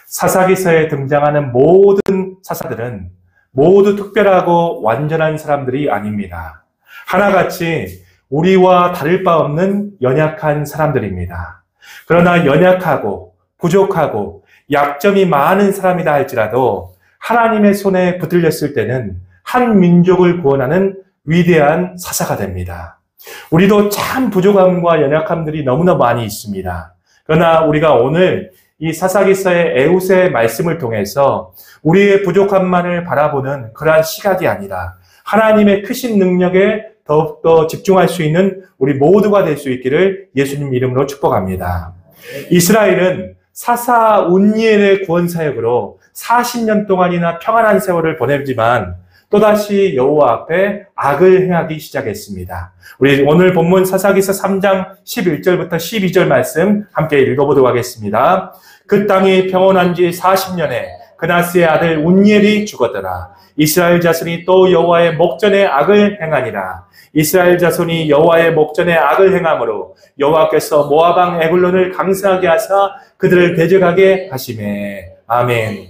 사사기서에 등장하는 모든 사사들은 모두 특별하고 완전한 사람들이 아닙니다. 하나같이 우리와 다를 바 없는 연약한 사람들입니다. 그러나 연약하고 부족하고 약점이 많은 사람이다 할지라도 하나님의 손에 붙들렸을 때는 한 민족을 구원하는 위대한 사사가 됩니다. 우리도 참 부족함과 연약함들이 너무나 많이 있습니다. 그러나 우리가 오늘 이 사사기서의 에우스의 말씀을 통해서 우리의 부족함만을 바라보는 그러한 시각이 아니라 하나님의 크신 능력에 더욱더 집중할 수 있는 우리 모두가 될 수 있기를 예수님 이름으로 축복합니다. 이스라엘은 사사 운니엘의 구원 사역으로 40년 동안이나 평안한 세월을 보내지만 또다시 여호와 앞에 악을 행하기 시작했습니다. 우리 오늘 본문 사사기서 3장 11절부터 12절 말씀 함께 읽어보도록 하겠습니다. 그 땅이 평온한 지 40년에 그나스의 아들 운니엘이 죽었더라. 이스라엘 자손이 또 여호와의 목전에 악을 행하니라. 이스라엘 자손이 여호와의 목전에 악을 행함으로 여호와께서 모압 왕 에글론을 강성하게 하사 그들을 대적하게 하시매. 아멘.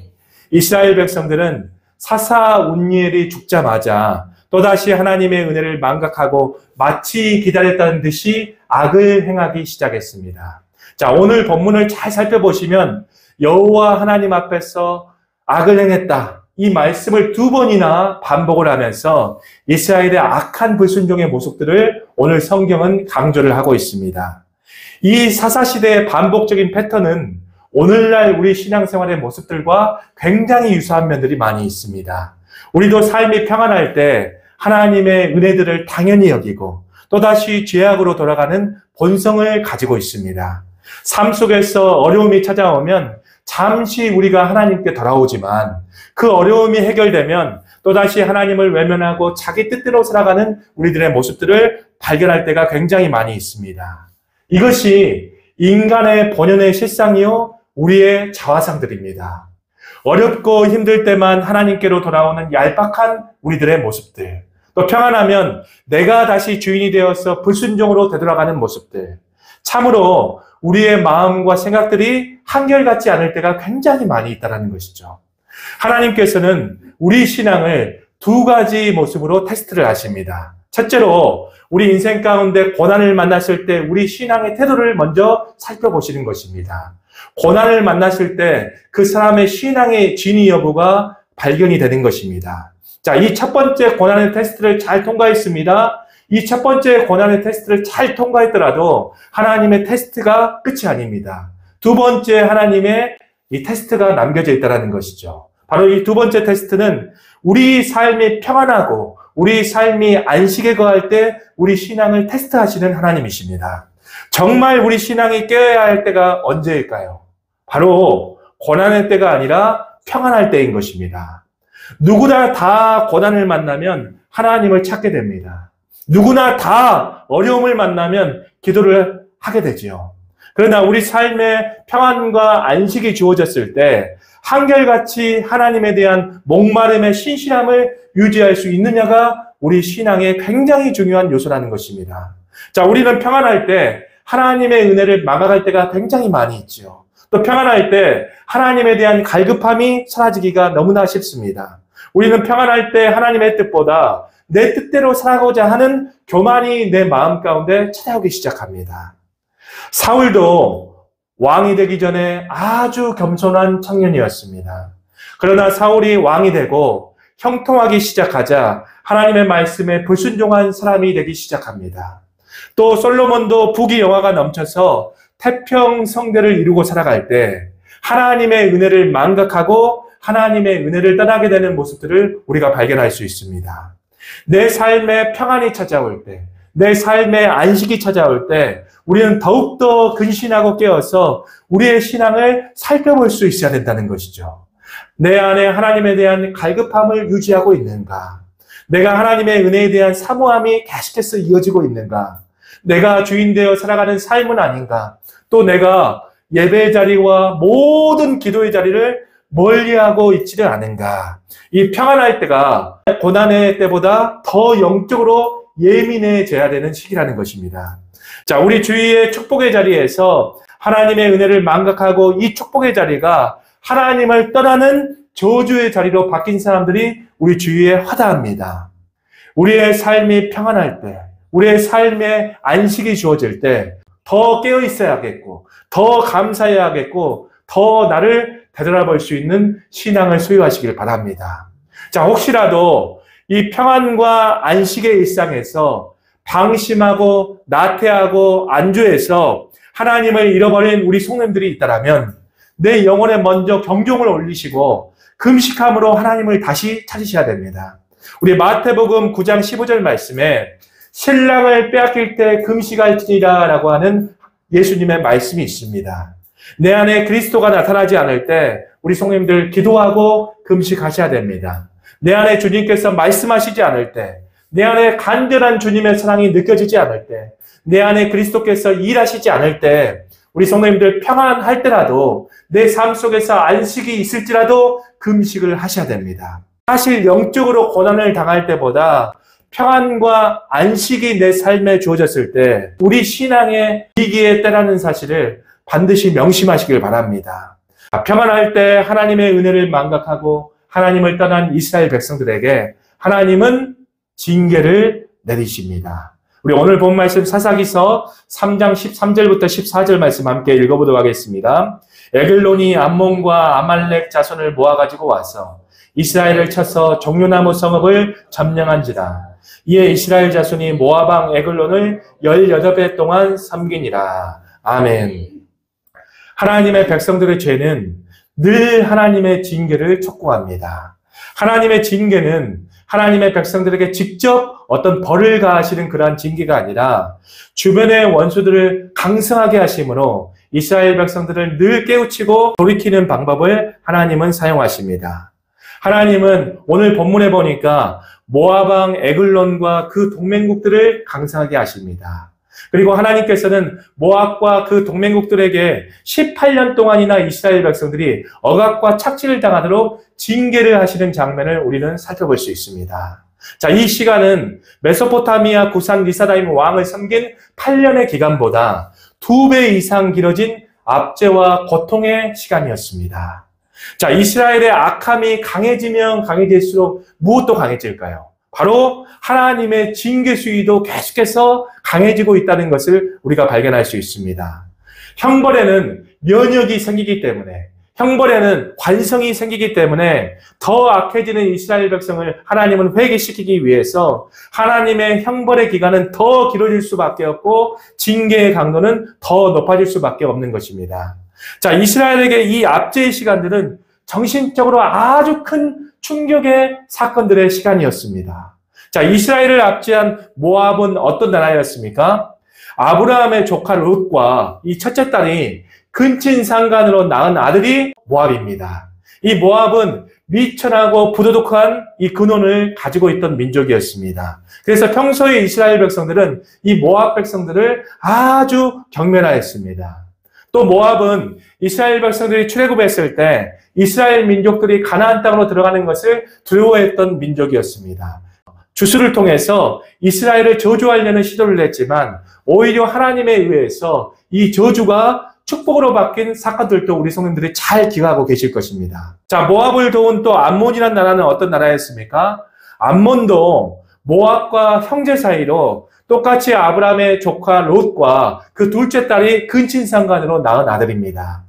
이스라엘 백성들은 사사 운니엘이 죽자마자 또다시 하나님의 은혜를 망각하고 마치 기다렸다는 듯이 악을 행하기 시작했습니다. 자, 오늘 본문을 잘 살펴보시면 여호와 하나님 앞에서 악을 행했다. 이 말씀을 2번이나 반복을 하면서 이스라엘의 악한 불순종의 모습들을 오늘 성경은 강조를 하고 있습니다. 이 사사시대의 반복적인 패턴은 오늘날 우리 신앙생활의 모습들과 굉장히 유사한 면들이 많이 있습니다. 우리도 삶이 평안할 때 하나님의 은혜들을 당연히 여기고 또다시 죄악으로 돌아가는 본성을 가지고 있습니다. 삶 속에서 어려움이 찾아오면 잠시 우리가 하나님께 돌아오지만 그 어려움이 해결되면 또다시 하나님을 외면하고 자기 뜻대로 살아가는 우리들의 모습들을 발견할 때가 굉장히 많이 있습니다. 이것이 인간의 본연의 실상이요 우리의 자화상들입니다. 어렵고 힘들 때만 하나님께로 돌아오는 얄팍한 우리들의 모습들, 또 평안하면 내가 다시 주인이 되어서 불순종으로 되돌아가는 모습들, 참으로 우리의 마음과 생각들이 한결같지 않을 때가 굉장히 많이 있다는 것이죠. 하나님께서는 우리 신앙을 2가지 모습으로 테스트를 하십니다. 첫째로 우리 인생 가운데 고난을 만났을 때 우리 신앙의 태도를 먼저 살펴보시는 것입니다. 고난을 만났을 때 그 사람의 신앙의 진위 여부가 발견이 되는 것입니다. 자, 이 첫 번째 고난의 테스트를 잘 통과했습니다. 이 첫 번째 고난의 테스트를 잘 통과했더라도 하나님의 테스트가 끝이 아닙니다. 2번째 하나님의 이 테스트가 남겨져 있다는 것이죠. 바로 이 2번째 테스트는 우리 삶이 평안하고 우리 삶이 안식에 거할 때 우리 신앙을 테스트하시는 하나님이십니다. 정말 우리 신앙이 깨어야 할 때가 언제일까요? 바로 고난의 때가 아니라 평안할 때인 것입니다. 누구나 다 고난을 만나면 하나님을 찾게 됩니다. 누구나 다 어려움을 만나면 기도를 하게 되지요. 그러나 우리 삶에 평안과 안식이 주어졌을 때 한결같이 하나님에 대한 목마름의 신실함을 유지할 수 있느냐가 우리 신앙의 굉장히 중요한 요소라는 것입니다. 자, 우리는 평안할 때 하나님의 은혜를 망각할 때가 굉장히 많이 있죠. 또 평안할 때 하나님에 대한 갈급함이 사라지기가 너무나 쉽습니다. 우리는 평안할 때 하나님의 뜻보다 내 뜻대로 살아가고자 하는 교만이 내 마음 가운데 찾아오기 시작합니다. 사울도 왕이 되기 전에 아주 겸손한 청년이었습니다. 그러나 사울이 왕이 되고 형통하기 시작하자 하나님의 말씀에 불순종한 사람이 되기 시작합니다. 또 솔로몬도 부귀영화가 넘쳐서 태평성대를 이루고 살아갈 때 하나님의 은혜를 망각하고 하나님의 은혜를 떠나게 되는 모습들을 우리가 발견할 수 있습니다. 내 삶에 평안이 찾아올 때, 내 삶에 안식이 찾아올 때 우리는 더욱더 근신하고 깨어서 우리의 신앙을 살펴볼 수 있어야 된다는 것이죠. 내 안에 하나님에 대한 갈급함을 유지하고 있는가? 내가 하나님의 은혜에 대한 사모함이 계속해서 이어지고 있는가? 내가 주인 되어 살아가는 삶은 아닌가? 또 내가 예배의 자리와 모든 기도의 자리를 멀리하고 있지를 않은가? 이 평안할 때가 고난의 때보다 더 영적으로 예민해져야 되는 시기라는 것입니다. 자, 우리 주위의 축복의 자리에서 하나님의 은혜를 망각하고 이 축복의 자리가 하나님을 떠나는 저주의 자리로 바뀐 사람들이 우리 주위에 허다합니다. 우리의 삶이 평안할 때, 우리의 삶에 안식이 주어질 때 더 깨어 있어야겠고, 더 감사해야겠고, 더 나를 되돌아볼 수 있는 신앙을 소유하시길 바랍니다. 자, 혹시라도 이 평안과 안식의 일상에서 방심하고 나태하고 안주해서 하나님을 잃어버린 우리 성도님들이 있다면 내 영혼에 먼저 경종을 울리시고 금식함으로 하나님을 다시 찾으셔야 됩니다. 우리 마태복음 9장 15절 말씀에 신랑을 빼앗길 때 금식할지니라 라고 하는 예수님의 말씀이 있습니다. 내 안에 그리스도가 나타나지 않을 때 우리 성도님들 기도하고 금식하셔야 됩니다. 내 안에 주님께서 말씀하시지 않을 때, 내 안에 간절한 주님의 사랑이 느껴지지 않을 때, 내 안에 그리스도께서 일하시지 않을 때, 우리 성도님들 평안할 때라도 내 삶 속에서 안식이 있을지라도 금식을 하셔야 됩니다. 사실 영적으로 고난을 당할 때보다 평안과 안식이 내 삶에 주어졌을 때 우리 신앙의 위기의 때라는 사실을 반드시 명심하시길 바랍니다. 평안할 때 하나님의 은혜를 망각하고 하나님을 떠난 이스라엘 백성들에게 하나님은 징계를 내리십니다. 우리 오늘 본 말씀 사사기서 3장 13절부터 14절 말씀 함께 읽어보도록 하겠습니다. 에글론이 암몬과 아말렉 자손을 모아가지고 와서 이스라엘을 쳐서 종려나무 성읍을 점령한지라. 이에 이스라엘 자손이 모압 왕 에글론을 18해 동안 섬기니라. 아멘. 하나님의 백성들의 죄는 늘 하나님의 징계를 촉구합니다. 하나님의 징계는 하나님의 백성들에게 직접 어떤 벌을 가하시는 그러한 징계가 아니라 주변의 원수들을 강성하게 하심으로 이스라엘 백성들을 늘 깨우치고 돌이키는 방법을 하나님은 사용하십니다. 하나님은 오늘 본문에 보니까 모압 왕 에글론과 그 동맹국들을 강성하게 하십니다. 그리고 하나님께서는 모압과 그 동맹국들에게 18년 동안이나 이스라엘 백성들이 억압과 착취를 당하도록 징계를 하시는 장면을 우리는 살펴볼 수 있습니다. 자, 이 시간은 메소포타미아 구산 리사다임 왕을 섬긴 8년의 기간보다 2배 이상 길어진 압제와 고통의 시간이었습니다. 자, 이스라엘의 악함이 강해지면 강해질수록 무엇도 강해질까요? 바로 하나님의 징계 수위도 계속해서 강해지고 있다는 것을 우리가 발견할 수 있습니다. 형벌에는 면역이 생기기 때문에, 형벌에는 관성이 생기기 때문에 더 악해지는 이스라엘 백성을 하나님은 회개시키기 위해서 하나님의 형벌의 기간은 더 길어질 수밖에 없고 징계의 강도는 더 높아질 수밖에 없는 것입니다. 자, 이스라엘에게 이 압제의 시간들은 정신적으로 아주 큰 충격의 사건들의 시간이었습니다. 자, 이스라엘을 압제한 모압은 어떤 나라였습니까? 아브라함의 조카 롯과 이 첫째 딸이 근친상간으로 낳은 아들이 모압입니다. 이 모압은 미천하고 부도덕한 이 근원을 가지고 있던 민족이었습니다. 그래서 평소에 이스라엘 백성들은 이 모압 백성들을 아주 경멸하였습니다. 또 모압은 이스라엘 백성들이 출애굽했을 때 이스라엘 민족들이 가나안 땅으로 들어가는 것을 두려워했던 민족이었습니다. 주수를 통해서 이스라엘을 저주하려는 시도를 했지만 오히려 하나님에 의해서 이 저주가 축복으로 바뀐 사건들도 우리 성도님들이 잘 기억하고 계실 것입니다. 자, 모압을 도운 또 암몬이라는 나라는 어떤 나라였습니까? 암몬도 모압과 형제 사이로 똑같이 아브라함의 조카 롯과 그 둘째 딸이 근친상간으로 낳은 아들입니다.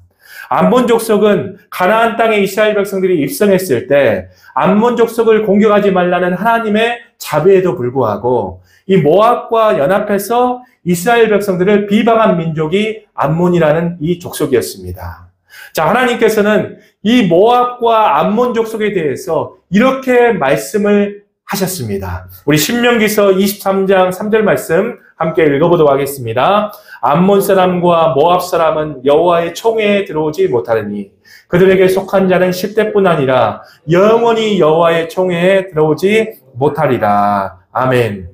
암몬 족속은 가나안 땅에 이스라엘 백성들이 입성했을 때 암몬 족속을 공격하지 말라는 하나님의 자비에도 불구하고 이 모압과 연합해서 이스라엘 백성들을 비방한 민족이 암몬이라는 이 족속이었습니다. 자, 하나님께서는 이 모압과 암몬 족속에 대해서 이렇게 말씀을 하셨습니다. 우리 신명기서 23장 3절 말씀 함께 읽어보도록 하겠습니다. 암몬 사람과 모압 사람은 여호와의 총회에 들어오지 못하느니 그들에게 속한 자는 10대뿐 아니라 영원히 여호와의 총회에 들어오지 못하리라. 아멘.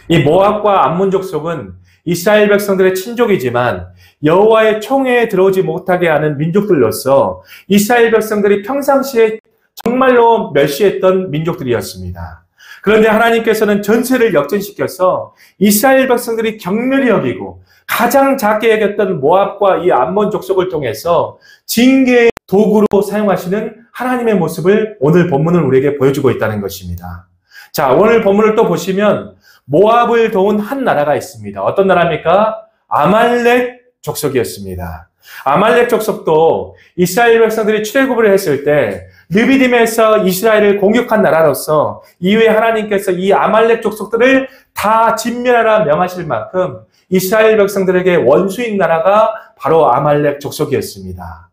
이 모압과 암몬 족속은 이스라엘 백성들의 친족이지만 여호와의 총회에 들어오지 못하게 하는 민족들로서 이스라엘 백성들이 평상시에 정말로 멸시했던 민족들이었습니다. 그런데 하나님께서는 전세를 역전시켜서 이스라엘 백성들이 경멸히 여기고 가장 작게 여겼던 모압과 이 암몬 족속을 통해서 징계의 도구로 사용하시는 하나님의 모습을 오늘 본문은 우리에게 보여주고 있다는 것입니다. 자, 오늘 본문을 또 보시면 모압을 도운 한 나라가 있습니다. 어떤 나라입니까? 아말렉 족속이었습니다. 아말렉 족속도 이스라엘 백성들이 출애굽을 했을 때 르비딤에서 이스라엘을 공격한 나라로서 이후에 하나님께서 이 아말렉 족속들을 다 진멸하라 명하실 만큼 이스라엘 백성들에게 원수인 나라가 바로 아말렉 족속이었습니다.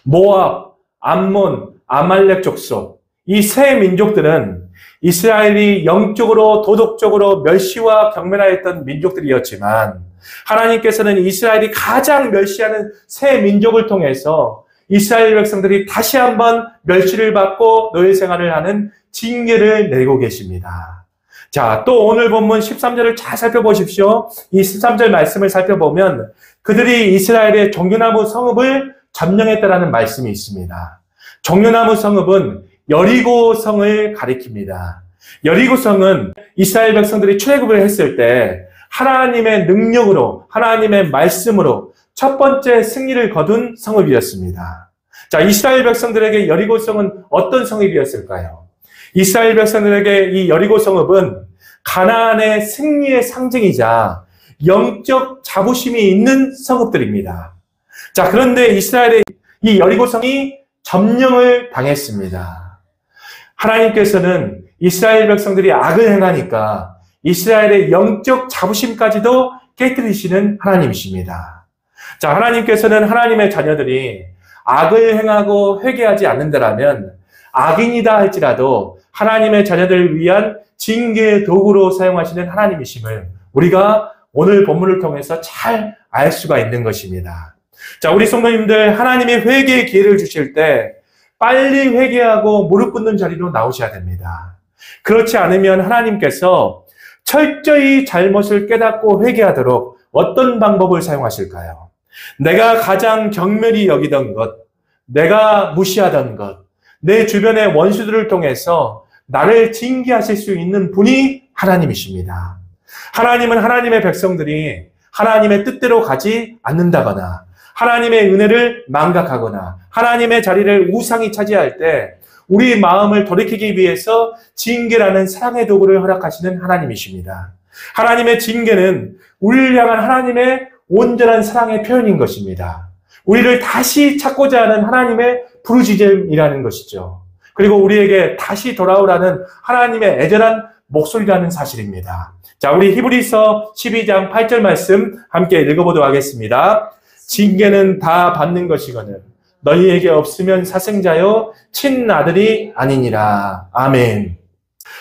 모압, 암몬, 아말렉 족속, 이 세 민족들은 이스라엘이 영적으로 도덕적으로 멸시와 경멸하였던 민족들이었지만 하나님께서는 이스라엘이 가장 멸시하는 세 민족을 통해서 이스라엘 백성들이 다시 한번 멸시를 받고 노예 생활을 하는 징계를 내리고 계십니다. 자, 또 오늘 본문 13절을 잘 살펴보십시오. 이 13절 말씀을 살펴보면 그들이 이스라엘의 종려나무 성읍을 점령했다라는 말씀이 있습니다. 종려나무 성읍은 여리고 성을 가리킵니다. 여리고 성은 이스라엘 백성들이 출애굽을 했을 때 하나님의 능력으로, 하나님의 말씀으로 첫 번째 승리를 거둔 성읍이었습니다. 자, 이스라엘 백성들에게 여리고 성은 어떤 성읍이었을까요? 이스라엘 백성들에게 이 여리고 성읍은 가나안의 승리의 상징이자 영적 자부심이 있는 성읍들입니다. 자, 그런데 이스라엘의 이 여리고 성이 점령을 당했습니다. 하나님께서는 이스라엘 백성들이 악을 행하니까 이스라엘의 영적 자부심까지도 깨뜨리시는 하나님이십니다. 자, 하나님께서는 하나님의 자녀들이 악을 행하고 회개하지 않는다라면 악인이다 할지라도 하나님의 자녀들을 위한 징계의 도구로 사용하시는 하나님이심을 우리가 오늘 본문을 통해서 잘 알 수가 있는 것입니다. 자, 우리 성도님들, 하나님이 회개의 기회를 주실 때 빨리 회개하고 무릎 꿇는 자리로 나오셔야 됩니다. 그렇지 않으면 하나님께서 철저히 잘못을 깨닫고 회개하도록 어떤 방법을 사용하실까요? 내가 가장 경멸히 여기던 것, 내가 무시하던 것, 내 주변의 원수들을 통해서 나를 징계하실 수 있는 분이 하나님이십니다. 하나님은 하나님의 백성들이 하나님의 뜻대로 가지 않는다거나 하나님의 은혜를 망각하거나 하나님의 자리를 우상이 차지할 때 우리 마음을 돌이키기 위해서 징계라는 사랑의 도구를 허락하시는 하나님이십니다. 하나님의 징계는 우리를 향한 하나님의 온전한 사랑의 표현인 것입니다. 우리를 다시 찾고자 하는 하나님의 부르짖음이라는 것이죠. 그리고 우리에게 다시 돌아오라는 하나님의 애절한 목소리라는 사실입니다. 자, 우리 히브리서 12장 8절 말씀 함께 읽어보도록 하겠습니다. 징계는 다 받는 것이거늘 너희에게 없으면 사생자여 친아들이 아니니라. 아멘.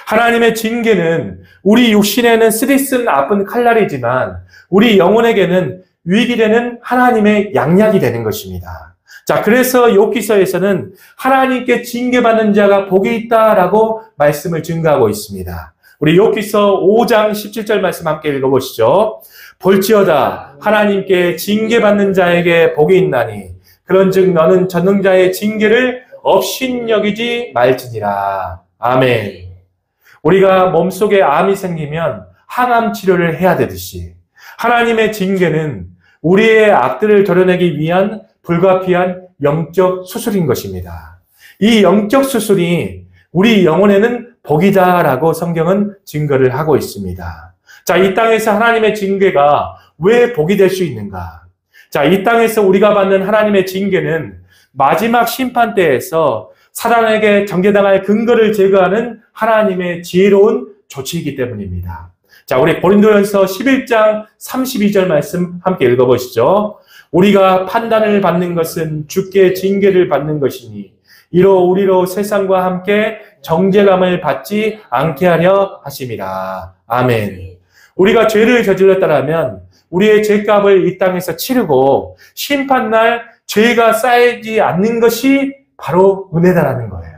하나님의 징계는 우리 육신에는 쓰디쓴 아픈 칼날이지만 우리 영혼에게는 유익이 되는 하나님의 양약이 되는 것입니다. 자, 그래서 욥기서에서는 하나님께 징계받는 자가 복이 있다라고 말씀을 증거하고 있습니다. 우리 욥기서 5장 17절 말씀 함께 읽어보시죠. 볼지어다 하나님께 징계받는 자에게 복이 있나니 그런즉 너는 전능자의 징계를 업신여기지 말지니라. 아멘. 우리가 몸속에 암이 생기면 항암 치료를 해야 되듯이 하나님의 징계는 우리의 악들을 도려내기 위한 불가피한 영적 수술인 것입니다. 이 영적 수술이 우리 영혼에는 복이다라고 성경은 증거를 하고 있습니다. 자, 이 땅에서 하나님의 징계가 왜 복이 될 수 있는가? 자, 이 땅에서 우리가 받는 하나님의 징계는 마지막 심판 때에서 사단에게 정죄당할 근거를 제거하는 하나님의 지혜로운 조치이기 때문입니다. 자, 우리 고린도전서 11장 32절 말씀 함께 읽어보시죠. 우리가 판단을 받는 것은 주께 징계를 받는 것이니 이로 우리로 세상과 함께 정죄감을 받지 않게 하려 하심이라. 아멘. 우리가 죄를 저질렀다면 우리의 죄값을 이 땅에서 치르고 심판날 죄가 쌓이지 않는 것이 바로 은혜다라는 거예요.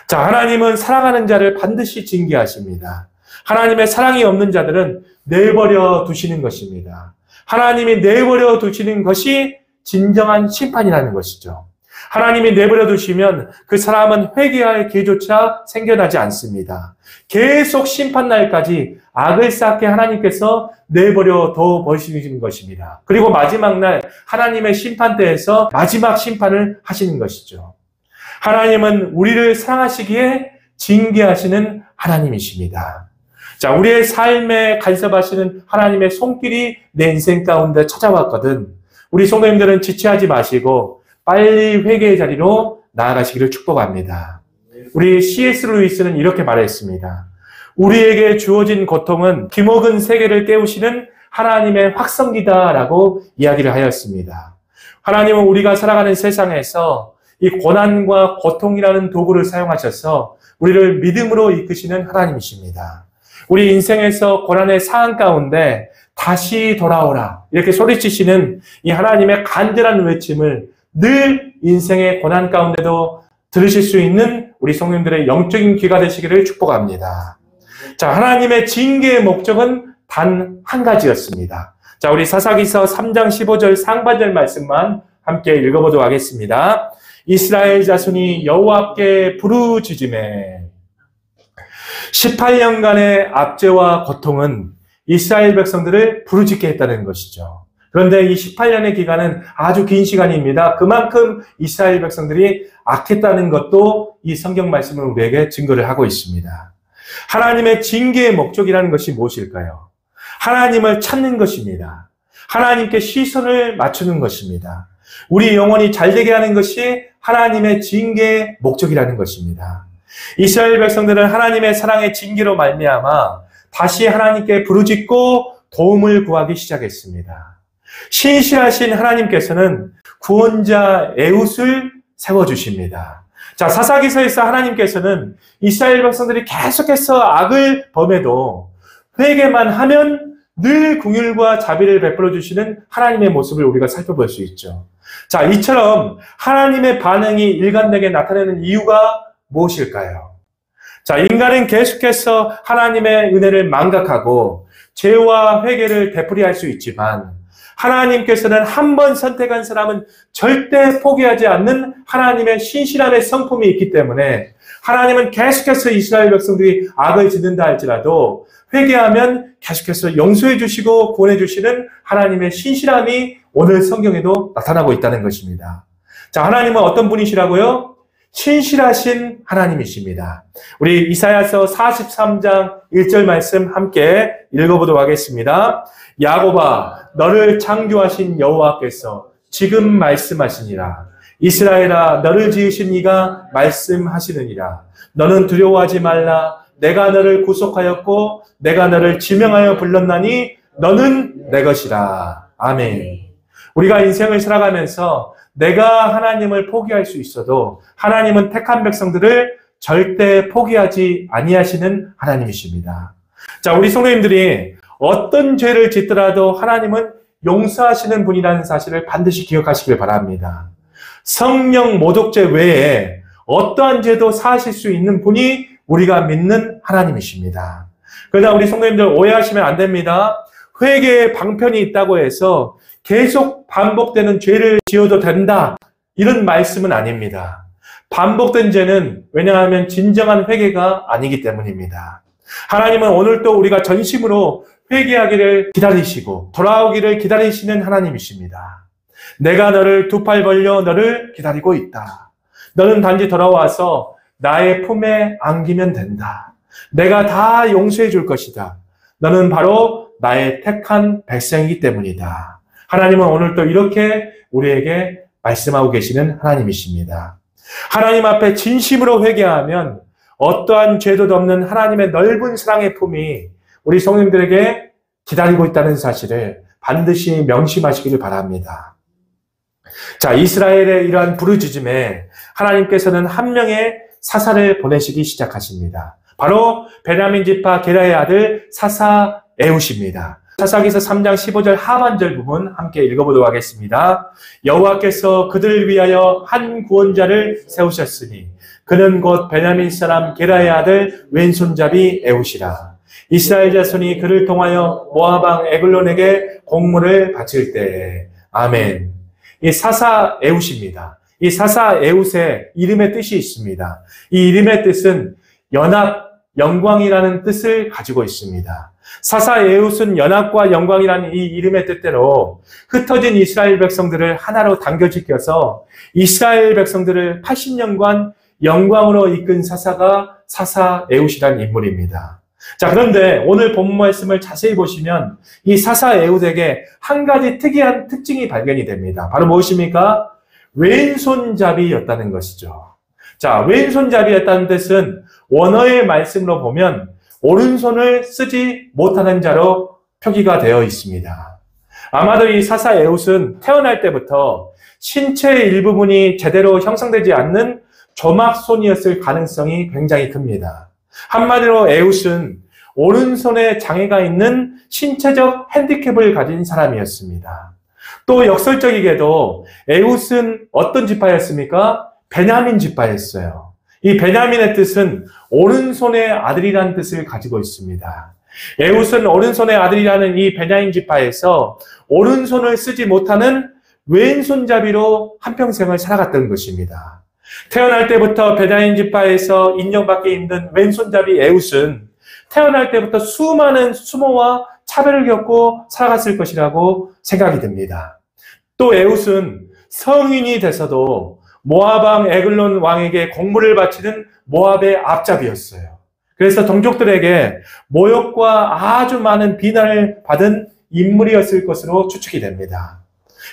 자, 하나님은 사랑하는 자를 반드시 징계하십니다. 하나님의 사랑이 없는 자들은 내버려 두시는 것입니다. 하나님이 내버려 두시는 것이 진정한 심판이라는 것이죠. 하나님이 내버려 두시면 그 사람은 회개할 기회조차 생겨나지 않습니다. 계속 심판날까지 악을 쌓게 하나님께서 내버려 둬 버리시는 것입니다. 그리고 마지막 날 하나님의 심판대에서 마지막 심판을 하시는 것이죠. 하나님은 우리를 사랑하시기에 징계하시는 하나님이십니다. 자, 우리의 삶에 간섭하시는 하나님의 손길이 내 인생 가운데 찾아왔거든. 우리 성도님들은 지체하지 마시고 빨리 회개의 자리로 나아가시기를 축복합니다. 우리 C.S. 루이스는 이렇게 말했습니다. 우리에게 주어진 고통은 기목은 세계를 깨우시는 하나님의 확성기다라고 이야기를 하였습니다. 하나님은 우리가 살아가는 세상에서 이 고난과 고통이라는 도구를 사용하셔서 우리를 믿음으로 이끄시는 하나님이십니다. 우리 인생에서 고난의 상황 가운데 다시 돌아오라 이렇게 소리치시는 이 하나님의 간절한 외침을 늘 인생의 고난 가운데도 들으실 수 있는 우리 성도님들의 영적인 귀가 되시기를 축복합니다. 자, 하나님의 징계의 목적은 단 한 가지였습니다. 자, 우리 사사기서 3장 15절 상반절 말씀만 함께 읽어보도록 하겠습니다. 이스라엘 자손이 여호와께 부르짖으매 18년간의 압제와 고통은 이스라엘 백성들을 부르짖게 했다는 것이죠. 그런데 이 18년의 기간은 아주 긴 시간입니다. 그만큼 이스라엘 백성들이 악했다는 것도 이 성경 말씀을 우리에게 증거를 하고 있습니다. 하나님의 징계의 목적이라는 것이 무엇일까요? 하나님을 찾는 것입니다. 하나님께 시선을 맞추는 것입니다. 우리 영혼이 잘되게 하는 것이 하나님의 징계의 목적이라는 것입니다. 이스라엘 백성들은 하나님의 사랑의 징계로 말미암아 다시 하나님께 부르짖고 도움을 구하기 시작했습니다. 신실하신 하나님께서는 구원자 에훗을 세워주십니다. 자, 사사기서에서 하나님께서는 이스라엘 백성들이 계속해서 악을 범해도 회개만 하면 늘 긍휼과 자비를 베풀어 주시는 하나님의 모습을 우리가 살펴볼 수 있죠. 자, 이처럼 하나님의 반응이 일관되게 나타나는 이유가 무엇일까요? 자, 인간은 계속해서 하나님의 은혜를 망각하고 죄와 회개를 되풀이할 수 있지만 하나님께서는 한 번 선택한 사람은 절대 포기하지 않는 하나님의 신실함의 성품이 있기 때문에 하나님은 계속해서 이스라엘 백성들이 악을 짓는다 할지라도 회개하면 계속해서 용서해 주시고 구원해 주시는 하나님의 신실함이 오늘 성경에도 나타나고 있다는 것입니다. 자, 하나님은 어떤 분이시라고요? 신실하신 하나님이십니다. 우리 이사야서 43장 1절 말씀 함께 읽어보도록 하겠습니다. 야곱아, 너를 창조하신 여호와께서 지금 말씀하시니라. 이스라엘아, 너를 지으신 이가 말씀하시느니라. 너는 두려워하지 말라. 내가 너를 구속하였고 내가 너를 지명하여 불렀나니 너는 내 것이라. 아멘. 우리가 인생을 살아가면서 내가 하나님을 포기할 수 있어도 하나님은 택한 백성들을 절대 포기하지 아니하시는 하나님이십니다. 자, 우리 성도님들이 어떤 죄를 짓더라도 하나님은 용서하시는 분이라는 사실을 반드시 기억하시길 바랍니다. 성령 모독죄 외에 어떠한 죄도 사하실 수 있는 분이 우리가 믿는 하나님이십니다. 그러나 우리 성도님들 오해하시면 안 됩니다. 회개의 방편이 있다고 해서 계속 반복되는 죄를 지어도 된다, 이런 말씀은 아닙니다. 반복된 죄는 왜냐하면 진정한 회개가 아니기 때문입니다. 하나님은 오늘도 우리가 전심으로 회개하기를 기다리시고 돌아오기를 기다리시는 하나님이십니다. 내가 너를 두 팔 벌려 너를 기다리고 있다. 너는 단지 돌아와서 나의 품에 안기면 된다. 내가 다 용서해 줄 것이다. 너는 바로 나의 택한 백성이기 때문이다. 하나님은 오늘 또 이렇게 우리에게 말씀하고 계시는 하나님이십니다. 하나님 앞에 진심으로 회개하면 어떠한 죄도 없는 하나님의 넓은 사랑의 품이 우리 성도님들에게 기다리고 있다는 사실을 반드시 명심하시기를 바랍니다. 자, 이스라엘의 이러한 부르짖음에 하나님께서는 한 명의 사사를 보내시기 시작하십니다. 바로 베냐민 지파 게라의 아들 사사 에훗입니다. 사사기서 3장 15절 하반절 부분 함께 읽어보도록 하겠습니다. 여호와께서 그들을 위하여 한 구원자를 세우셨으니 그는 곧 베냐민 사람 게라의 아들 왼손잡이 에훗이라. 이스라엘 자손이 그를 통하여 모압 왕 에글론에게 공물을 바칠 때에. 아멘. 이 사사 에훗입니다. 이 사사 에웃의 이름의 뜻이 있습니다. 이 이름의 뜻은 연합, 영광이라는 뜻을 가지고 있습니다. 사사 에웃은 연합과 영광이라는 이 이름의 뜻대로 흩어진 이스라엘 백성들을 하나로 단결시켜서 이스라엘 백성들을 80년간 영광으로 이끈 사사가 사사 에웃이라는 인물입니다. 자, 그런데 오늘 본문 말씀을 자세히 보시면 이 사사 에웃에게 한 가지 특이한 특징이 발견이 됩니다. 바로 무엇입니까? 왼손잡이였다는 것이죠. 자, 왼손잡이였다는 뜻은 원어의 말씀으로 보면 오른손을 쓰지 못하는 자로 표기가 되어 있습니다. 아마도 이 사사 에웃은 태어날 때부터 신체의 일부분이 제대로 형성되지 않는 조막손이었을 가능성이 굉장히 큽니다. 한마디로 에웃은 오른손에 장애가 있는 신체적 핸디캡을 가진 사람이었습니다. 또 역설적이게도 에웃은 어떤 지파였습니까? 베냐민 지파였어요. 이 베냐민의 뜻은 오른손의 아들이라는 뜻을 가지고 있습니다. 에웃은 오른손의 아들이라는 이 베냐민 지파에서 오른손을 쓰지 못하는 왼손잡이로 한평생을 살아갔던 것입니다. 태어날 때부터 베냐민 지파에서 인정받기 힘든 왼손잡이 에웃은 태어날 때부터 수많은 수모와 차별을 겪고 살아갔을 것이라고 생각이 듭니다. 또 에웃은 성인이 돼서도 모압 왕 에글론 왕에게 공물을 바치는 모압의 앞잡이였어요. 그래서 동족들에게 모욕과 아주 많은 비난을 받은 인물이었을 것으로 추측이 됩니다.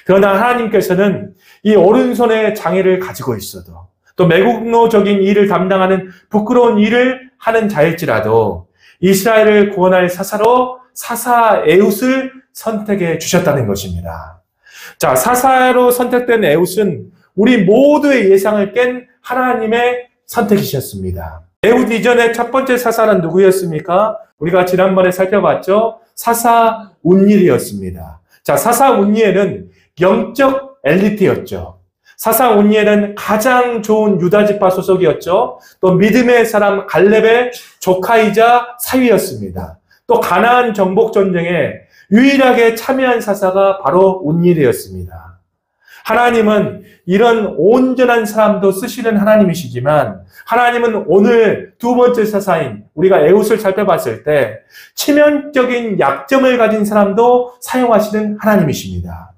그러나 하나님께서는 이 오른손의 장애를 가지고 있어도 또 매국노적인 일을 담당하는 부끄러운 일을 하는 자일지라도 이스라엘을 구원할 사사로 사사 에웃을 선택해 주셨다는 것입니다. 자, 사사로 선택된 에웃은 우리 모두의 예상을 깬 하나님의 선택이셨습니다. 에웃 이전의 첫 번째 사사는 누구였습니까? 우리가 지난번에 살펴봤죠? 사사 운니엘이었습니다. 자, 사사 운니엘은 영적 엘리트였죠. 사사 운니엘은 가장 좋은 유다 지파 소속이었죠. 또 믿음의 사람 갈렙의 조카이자 사위였습니다. 또 가나안 정복 전쟁에 유일하게 참여한 사사가 바로 운니엘이었습니다. 하나님은 이런 온전한 사람도 쓰시는 하나님이시지만 하나님은 오늘 두 번째 사사인 우리가 에웃을 살펴봤을 때 치명적인 약점을 가진 사람도 사용하시는 하나님이십니다.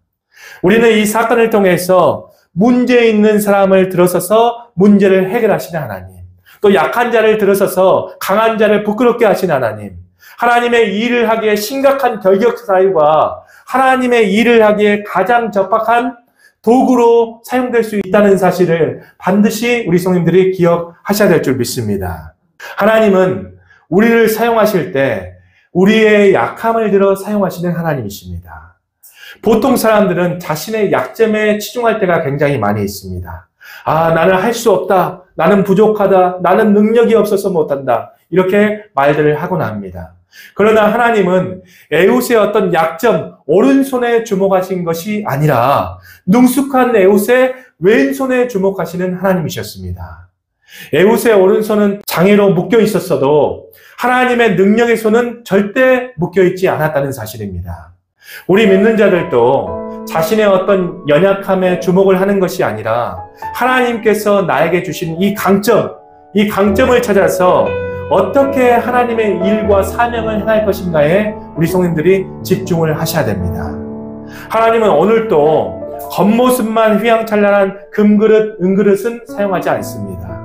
우리는 이 사건을 통해서 문제 있는 사람을 들어서서 문제를 해결하시는 하나님, 또 약한 자를 들어서서 강한 자를 부끄럽게 하시는 하나님, 하나님의 일을 하기에 심각한 결격 사유가 하나님의 일을 하기에 가장 적합한 도구로 사용될 수 있다는 사실을 반드시 우리 성님들이 기억하셔야 될 줄 믿습니다. 하나님은 우리를 사용하실 때 우리의 약함을 들어 사용하시는 하나님이십니다. 보통 사람들은 자신의 약점에 치중할 때가 굉장히 많이 있습니다. 아, 나는 할 수 없다. 나는 부족하다. 나는 능력이 없어서 못한다. 이렇게 말들을 하곤 합니다. 그러나 하나님은 에웃의 어떤 약점, 오른손에 주목하신 것이 아니라 능숙한 에웃의 왼손에 주목하시는 하나님이셨습니다. 에웃의 오른손은 장애로 묶여 있었어도 하나님의 능력의 손은 절대 묶여 있지 않았다는 사실입니다. 우리 믿는 자들도 자신의 어떤 연약함에 주목을 하는 것이 아니라 하나님께서 나에게 주신 이 강점을 찾아서 어떻게 하나님의 일과 사명을 행할 것인가에 우리 성도님들이 집중을 하셔야 됩니다. 하나님은 오늘도 겉모습만 휘황찬란한 금그릇, 은그릇은 사용하지 않습니다.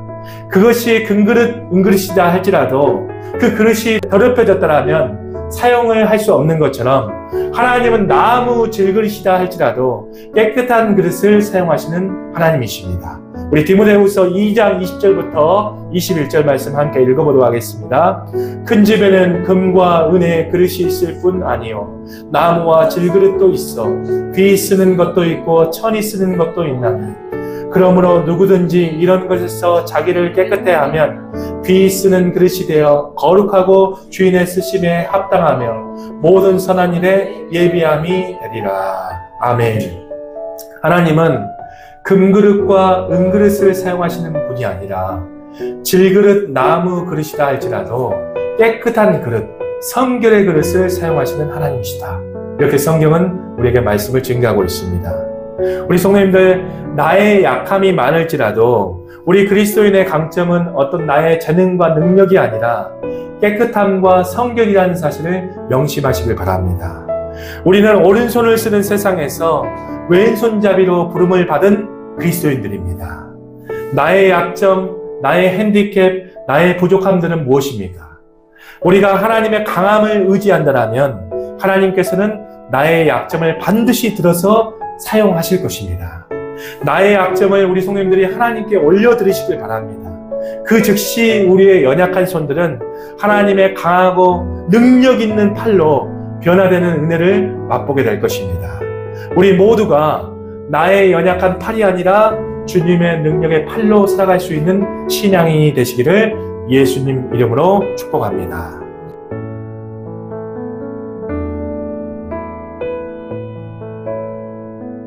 그것이 금그릇, 은그릇이다 할지라도 그 그릇이 더럽혀졌다라면 사용을 할 수 없는 것처럼 하나님은 나무 질그릇이다 할지라도 깨끗한 그릇을 사용하시는 하나님이십니다. 우리 디모데후서 2장 20절부터 21절 말씀 함께 읽어보도록 하겠습니다. 큰 집에는 금과 은의 그릇이 있을 뿐 아니요 나무와 질그릇도 있어 귀 쓰는 것도 있고 천이 쓰는 것도 있나니 그러므로 누구든지 이런 것에서 자기를 깨끗해 하면 귀 쓰는 그릇이 되어 거룩하고 주인의 쓰심에 합당하며 모든 선한 일에 예비함이 되리라. 아멘. 하나님은 금그릇과 은그릇을 사용하시는 분이 아니라 질그릇, 나무 그릇이라 할지라도 깨끗한 그릇, 성결의 그릇을 사용하시는 하나님이시다. 이렇게 성경은 우리에게 말씀을 증거하고 있습니다. 우리 성도님들, 나의 약함이 많을지라도 우리 그리스도인의 강점은 어떤 나의 재능과 능력이 아니라 깨끗함과 성결이라는 사실을 명심하시길 바랍니다. 우리는 오른손을 쓰는 세상에서 왼손잡이로 부름을 받은 그리스도인들입니다. 나의 약점, 나의 핸디캡, 나의 부족함들은 무엇입니까? 우리가 하나님의 강함을 의지한다면 하나님께서는 나의 약점을 반드시 들어서 사용하실 것입니다. 나의 약점을 우리 성도님들이 하나님께 올려드리시길 바랍니다. 그 즉시 우리의 연약한 손들은 하나님의 강하고 능력 있는 팔로 변화되는 은혜를 맛보게 될 것입니다. 우리 모두가 나의 연약한 팔이 아니라 주님의 능력의 팔로 살아갈 수 있는 신앙이 되시기를 예수님 이름으로 축복합니다.